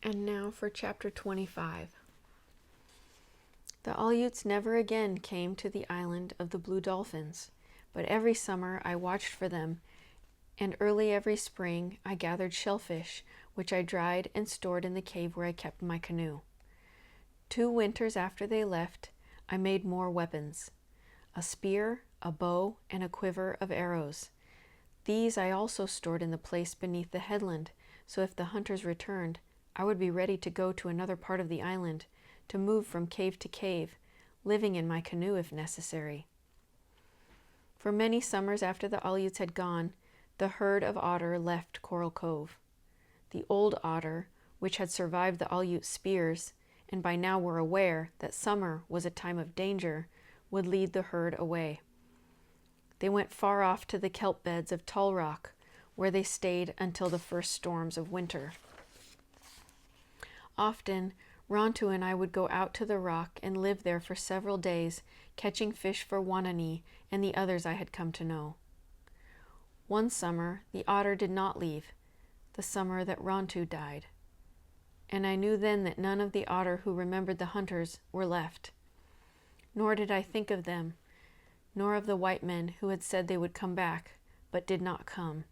And now for chapter 25. The Aleuts never again came to the island of the blue dolphins, but every summer I watched for them, and early every spring I gathered shellfish, which I dried and stored in the cave where I kept my canoe. 2 winters after they left, I made more weapons: a spear, a bow, and a quiver of arrows. These I also stored in the place beneath the headland, so if the hunters returned, I would be ready to go to another part of the island, to move from cave to cave, living in my canoe if necessary. For many summers after the Aleuts had gone, the herd of otter left Coral Cove. The old otter, which had survived the Aleut spears, and by now were aware that summer was a time of danger, would lead the herd away. They went far off to the kelp beds of Tall Rock, where they stayed until the first storms of winter. Often, Rontu and I would go out to the rock and live there for several days, catching fish for Wanani and the others I had come to know. One summer, the otter did not leave, the summer that Rontu died. And I knew then that none of the otter who remembered the hunters were left. Nor did I think of them, nor of the white men who had said they would come back, but did not come.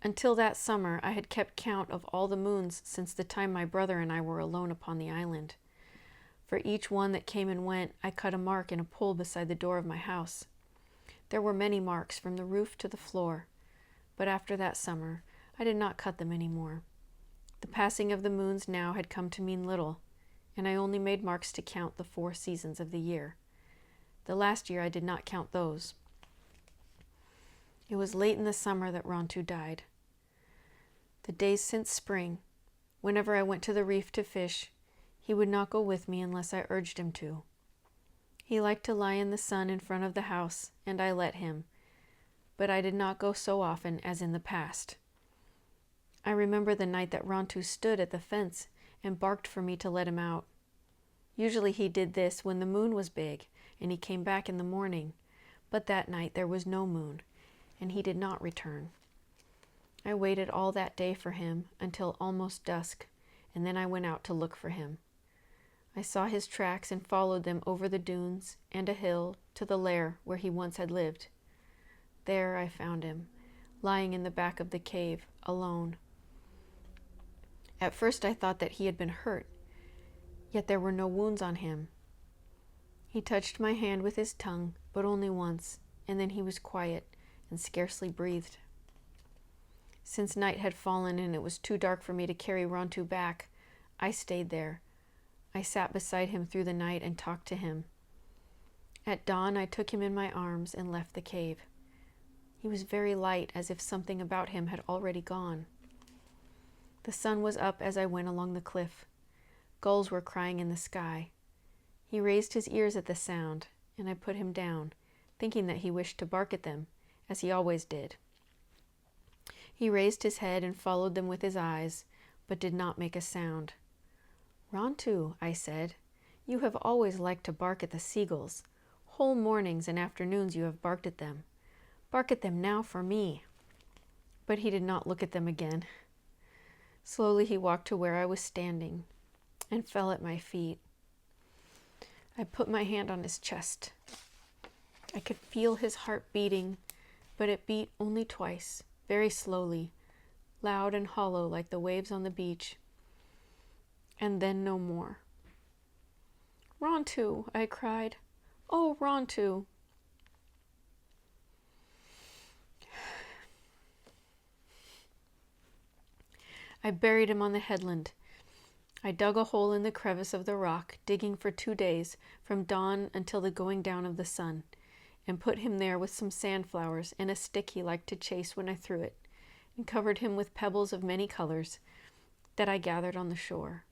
Until that summer, I had kept count of all the moons since the time my brother and I were alone upon the island. For each one that came and went, I cut a mark in a pole beside the door of my house. There were many marks from the roof to the floor, but after that summer, I did not cut them any more. The passing of the moons now had come to mean little, and I only made marks to count the 4 seasons of the year. The last year I did not count those. It was late in the summer that Rontu died. The days since spring, whenever I went to the reef to fish, he would not go with me unless I urged him to. He liked to lie in the sun in front of the house, and I let him, but I did not go so often as in the past. I remember the night that Rontu stood at the fence and barked for me to let him out. Usually he did this when the moon was big, and he came back in the morning, but that night there was no moon, and he did not return. I waited all that day for him until almost dusk, and then I went out to look for him. I saw his tracks and followed them over the dunes and a hill to the lair where he once had lived. There I found him, lying in the back of the cave, alone. At first I thought that he had been hurt, yet there were no wounds on him. He touched my hand with his tongue, but only once, and then he was quiet and scarcely breathed. Since night had fallen and it was too dark for me to carry Rontu back, I stayed there. I sat beside him through the night and talked to him. At dawn I took him in my arms and left the cave. He was very light, as if something about him had already gone. The sun was up as I went along the cliff. Gulls were crying in the sky. He raised his ears at the sound, and I put him down, thinking that he wished to bark at them, as he always did. He raised his head and followed them with his eyes, but did not make a sound. "Rontu," I said, "you have always liked to bark at the seagulls. Whole mornings and afternoons you have barked at them. Bark at them now for me." But he did not look at them again. Slowly he walked to where I was standing and fell at my feet. I put my hand on his chest. I could feel his heart beating, but it beat only twice, very slowly, loud and hollow like the waves on the beach, and then no more. "Rontu," I cried. "Oh, Rontu." I buried him on the headland. I dug a hole in the crevice of the rock, digging for 2 days, from dawn until the going down of the sun, and put him there with some sandflowers and a stick he liked to chase when I threw it, and covered him with pebbles of many colors that I gathered on the shore.